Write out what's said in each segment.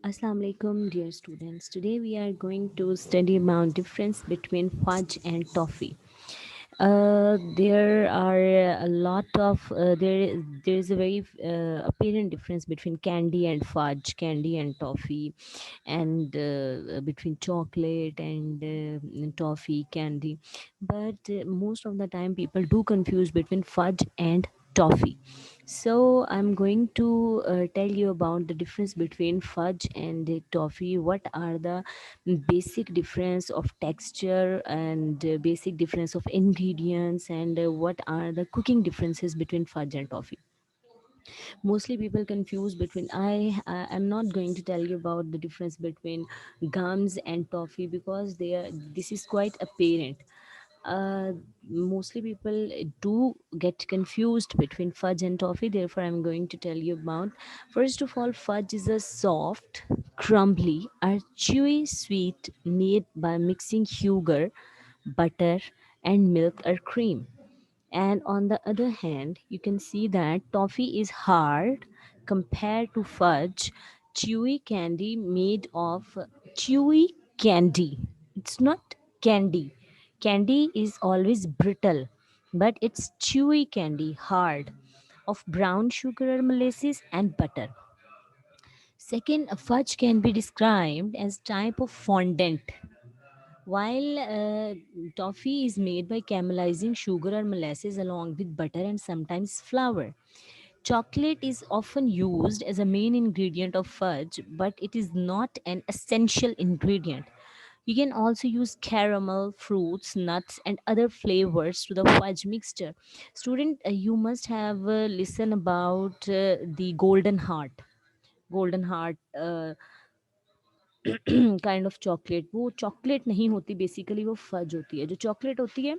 Assalamu alaikum, dear students. Today we are going to study about difference between fudge and toffee. There are a lot of there is a very apparent difference between candy and fudge, candy and toffee, and between chocolate and toffee, candy. But most of the time, people do confuse between fudge and toffee. So I'm going to tell you about the difference between fudge and toffee. What are the basic difference of texture and basic difference of ingredients, and what are the cooking differences between fudge and toffee. Mostly people confuse between I'm not going to tell you about the difference between gums and toffee because this is quite apparent. uh, Mostly people do get confused between fudge and toffee. Therefore, I'm going to tell you about. First of all, fudge is a soft, crumbly, or chewy sweet made by mixing sugar, butter, and milk or cream. And on the other hand, you can see that toffee is hard compared to fudge, chewy candy made of chewy candy. It's not candy. Candy is always brittle, but it's chewy candy, hard, of brown sugar or molasses and butter. Second, a fudge can be described as type of fondant, while toffee is made by caramelizing sugar or molasses along with butter and sometimes flour. Chocolate is often used as a main ingredient of fudge, but it is not an essential ingredient. You can also use caramel, fruits, nuts, and other flavors to the fudge mixture. Student, you must have listened about the golden heart. Golden heart kind of chocolate, वो chocolate नहीं होती, basically वो fudge होती है। जो chocolate होती है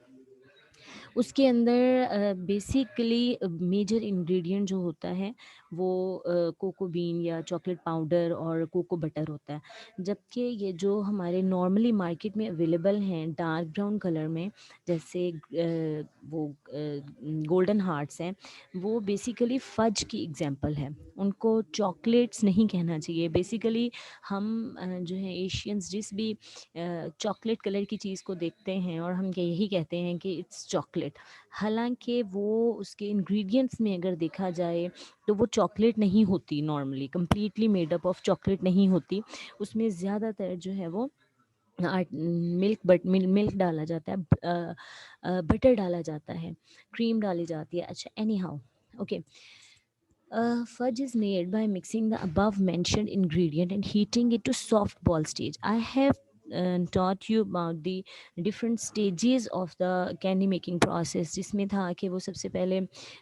उसके अंदर बेसिकली मेजर इंग्रेडिएंट जो होता है वो कोको बीन या चॉकलेट पाउडर और कोको बटर होता है। जबकि ये जो हमारे नॉर्मली मार्केट में अवेलेबल हैं डार्क ब्राउन कलर में, जैसे वो गोल्डन हार्ट्स हैं, वो बेसिकली फज की एग्जांपल है। उनको चॉकलेट्स नहीं कहना चाहिए। बेसिकली हम जो है एशियंस जिस भी चॉकलेट कलर की चीज़ को देखते हैं और हम यही कहते हैं कि इट्स चॉकलेट। हालांकि वो उसके इंग्रेडिएंट्स में अगर देखा जाए तो वो चॉकलेट नहीं होती, normally completely made up of chocolate नहीं होती। उसमें ज़्यादातर जो है वो मिल्क डाला जाता है, बटर डाला जाता है, क्रीम डाली जाती है। अच्छा, any how, okay. Fudge is made by mixing the above mentioned ingredient and heating it to soft ball stage. I have taught you about the different stages of the candy making process, जिसमें था कि वो सबसे पहले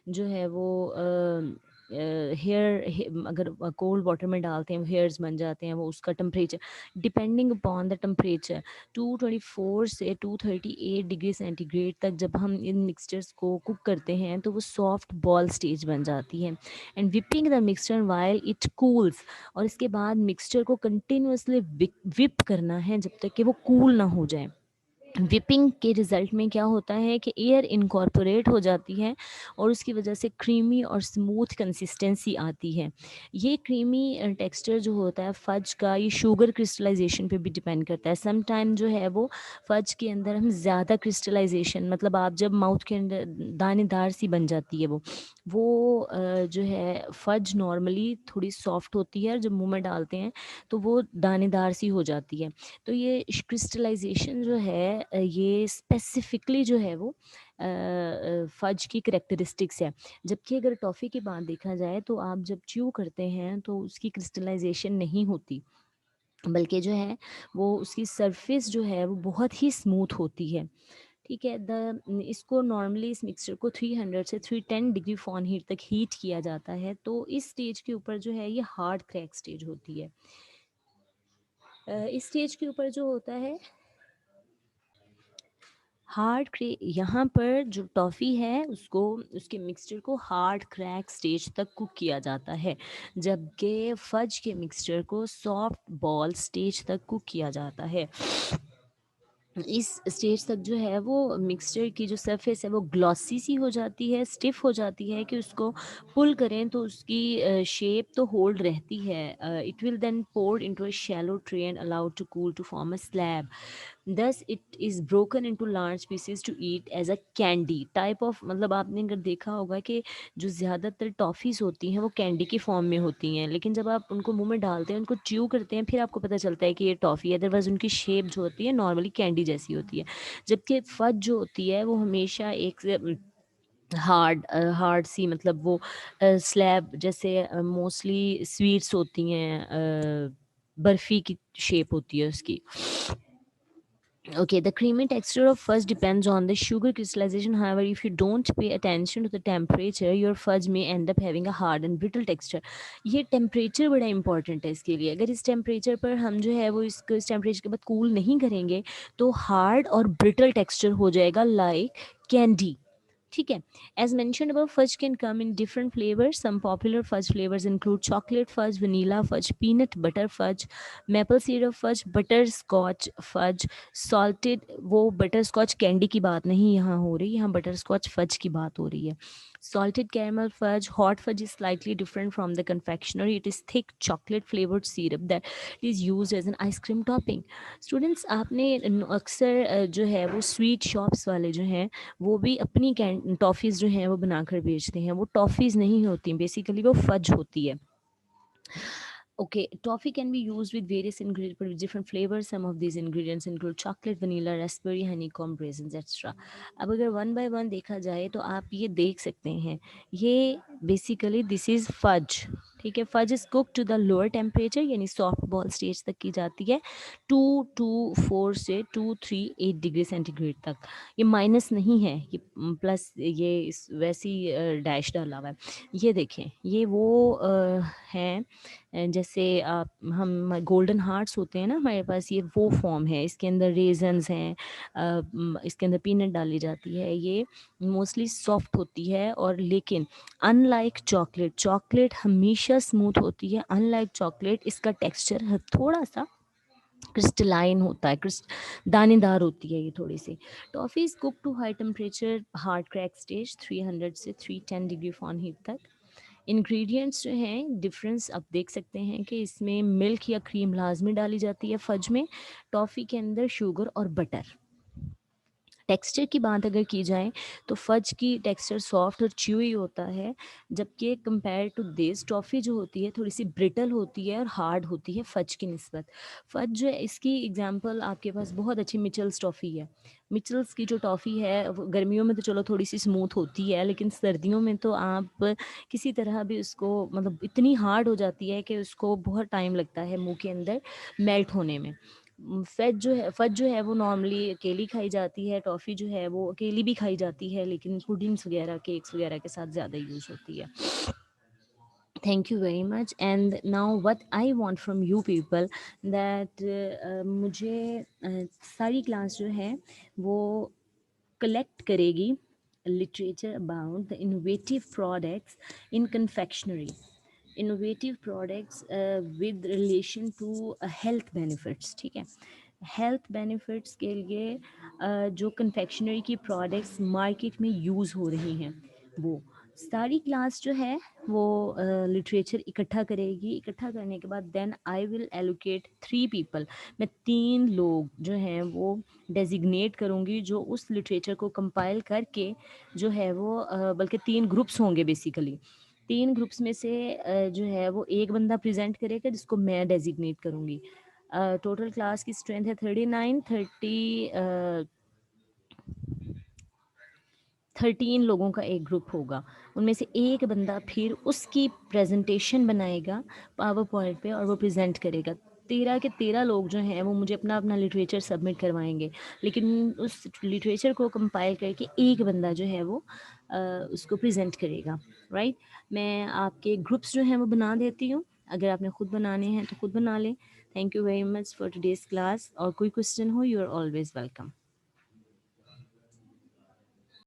जो है वो hair, अगर कोल्ड वाटर में डालते हैं हेयर्स बन जाते हैं। वो उसका temperature depending upon the temperature 224 से 238 डिग्री सेंटीग्रेड तक जब हम इन मिक्सचर्स को कुक करते हैं तो वो सॉफ्ट बॉल स्टेज बन जाती है। And whipping the mixture while it cools, और इसके बाद मिक्सचर को कंटिन्यूसली विप करना है जब तक कि वो कूल ना हो जाए। विपिंग के रिजल्ट में क्या होता है कि एयर इनकॉर्पोरेट हो जाती है और उसकी वजह से क्रीमी और स्मूथ कंसिस्टेंसी आती है। ये क्रीमी टेक्सचर जो होता है फज का, ये शुगर क्रिस्टलाइजेशन पे भी डिपेंड करता है। सम टाइम जो है वो फज के अंदर हम ज़्यादा क्रिस्टलाइजेशन, मतलब आप जब माउथ के अंदर दानेदार सी बन जाती है वो जो है फज नॉर्मली थोड़ी सॉफ्ट होती है और जब मुंह में डालते हैं तो वो दानेदार सी हो जाती है। तो ये क्रिस्टलाइजेशन जो है ये स्पेसिफिकली जो है वो फज की करेक्टरिस्टिक्स है। जबकि अगर टॉफ़ी की बात देखा जाए तो आप जब च्यू करते हैं तो उसकी क्रिस्टलाइजेशन नहीं होती, बल्कि जो है वो उसकी सरफेस जो है वो बहुत ही स्मूथ होती है। ठीक है। द इसको नॉर्मली इस मिक्सचर को 300 से 310 डिग्री फ़ारेनहीट तक हीट किया जाता है। तो इस स्टेज के ऊपर जो है ये हार्ड क्रैक स्टेज होती है। इस स्टेज के ऊपर जो होता है हार्ड क्रे यहाँ पर जो टॉफ़ी है उसको, उसके मिक्सचर को हार्ड क्रैक स्टेज तक कुक किया जाता है, जबकि फज के मिक्सचर को सॉफ्ट बॉल स्टेज तक कुक किया जाता है। इस स्टेज तक जो है वो मिक्सचर की जो सरफेस है वो ग्लॉसी सी हो जाती है, स्टिफ हो जाती है कि उसको पुल करें तो उसकी शेप तो होल्ड रहती है. It will then poured into a shallow tray and allowed to cool to form a slab. Thus it is broken into large pieces to eat as a candy type of. मतलब आपने अगर देखा होगा कि जो ज़्यादातर टॉफ़ीज़ होती हैं वो कैंडी की फॉर्म में होती हैं, लेकिन जब आप उनको मुंह में डालते हैं, उनको च्यू करते हैं, फिर आपको पता चलता है कि ये टॉफ़ी है. अदरवाइज़ उनकी शेप जो होती है नॉर्मली कैंडी जैसी होती है. जबकि फज जो होती है वो हमेशा एक हार्ड सी, मतलब वो स्लैब जैसे मोस्टली स्वीट्स होती हैं, बर्फ़ी की शेप होती है उसकी. Okay, the creamy texture of fudge depends on the sugar crystallization. However, if you don't pay attention to the temperature, your fudge may end up having a hard and brittle texture. ये temperature बड़ा important है इसके लिए. अगर इस temperature पर हम जो है वो इसको इस टेम्परेचर के बाद कूल नहीं करेंगे तो हार्ड और ब्रिटल टेक्सचर हो जाएगा, लाइक कैंडी. ठीक है. As mentioned above, fudge can come in different flavors. Some popular fudge flavors include chocolate fudge, vanilla fudge, peanut butter fudge, maple syrup fudge, butterscotch fudge, salted. वो butterscotch candy की बात नहीं यहाँ हो रही, यहाँ butterscotch fudge की बात हो रही है. Salted caramel fudge. Hot fudge is slightly different from the confectionery. It is thick chocolate flavored syrup that is used as an ice cream topping. Students, आपने अक्सर जो है वो स्वीट शॉप्स वाले जो हैं वो भी अपनी टॉफ़ीज़ जो हैं वो बनाकर बेचते हैं. वो टॉफ़ीज़ नहीं होती, बेसिकली वो फज होती है. Okay, toffee can be used with various ingredients, with different flavors. Some of these ingredients include chocolate, vanilla, raspberry, honeycomb, raisins, etc. अब अगर वन बाय वन देखा जाए तो आप ये देख सकते हैं, ये बेसिकली दिस इज़ फज. ठीक है. Fudge is cook to the lower temperature, यानी सॉफ्ट बॉल स्टेज तक की जाती है, 2 to 4 से 238 डिग्री सेंटीग्रेड तक. ये माइनस नहीं है, ये प्लस ये इस वैसी डैश डाला हुआ है. ये देखें, ये वो हैं जैसे हम गोल्डन हार्ट्स होते हैं ना हमारे पास, ये वो फॉर्म है. इसके अंदर रेजन्स हैं, इसके अंदर पीनट डाली जाती है. ये मोस्टली सॉफ्ट होती है, और लेकिन अनलाइक चॉकलेट, चॉकलेट हमेशा स्मूथ होती है. अनलाइक चॉकलेट इसका टेक्सचर थोड़ा सा क्रिस्टलाइन होता है, दानेदार होती है ये थोड़ी सी. Toffee is cook to high temperature hard crack stage, 300 से 310 डिग्री फ़ारेनहीट तक. इंग्रेडिएंट्स जो हैं डिफरेंस आप देख सकते हैं कि इसमें मिल्क या क्रीम लाजमी डाली जाती है फज में. टॉफ़ी के अंदर शुगर और बटर. टेक्सचर की बात अगर की जाए तो फज की टेक्सचर सॉफ्ट और च्यूई होता है, जबकि कंपेयर टू दिस टॉफ़ी जो होती है थोड़ी सी ब्रिटल होती है और हार्ड होती है फज की निस्बत. फज जो है इसकी एग्जांपल आपके पास बहुत अच्छी मिचल्स टॉफ़ी है. मिचल्स की जो टॉफ़ी है वो गर्मियों में तो चलो थोड़ी सी स्मूथ होती है, लेकिन सर्दियों में तो आप किसी तरह भी उसको, मतलब इतनी हार्ड हो जाती है कि उसको बहुत टाइम लगता है मुंह के अंदर मेल्ट होने में. फज जो है वो नॉर्मली अकेली खाई जाती है. टॉफ़ी जो है वो अकेली भी खाई जाती है, लेकिन पुडिंग्स वगैरह, केक्स वगैरह के साथ ज़्यादा यूज़ होती है. Thank you very much. And now what I want from you people that मुझे सारी क्लास जो है वो कलेक्ट करेगी literature about the innovative products in confectionery. Innovative products with relation to health benefits. ठीक है. हेल्थ बेनिफिट्स के लिए जो कन्फेक्शनरी की प्रोडक्ट्स मार्केट में यूज़ हो रही हैं, वो सारी क्लास जो है वो लिटरेचर इकट्ठा करेगी. इकट्ठा करने के बाद then I will allocate 3 people. मैं 3 लोग जो हैं वो डेजिग्नेट करूँगी जो उस लिटरेचर को कंपाइल करके जो है वो बल्कि 3 ग्रुप्स होंगे बेसिकली. 3 ग्रुप्स में से जो है वो एक बंदा प्रेजेंट करेगा जिसको मैं डेजिग्नेट करूँगी. टोटल क्लास की स्ट्रेंथ है 39. 13 लोगों का एक ग्रुप होगा. उनमें से एक बंदा फिर उसकी प्रेजेंटेशन बनाएगा पावर पॉइंट पे और वो प्रेजेंट करेगा. 13 के 13 लोग जो हैं वो मुझे अपना अपना लिटरेचर सबमिट करवाएंगे, लेकिन उस लिटरेचर को कंपाइल करके एक बंदा जो है वो उसको प्रेजेंट करेगा. राइट. मैं आपके ग्रुप्स जो हैं वो बना देती हूँ. अगर आपने खुद बनाने हैं तो खुद बना लें. Thank you very much for today's class. और कोई क्वेश्चन हो, यू आर ऑलवेज वेलकम.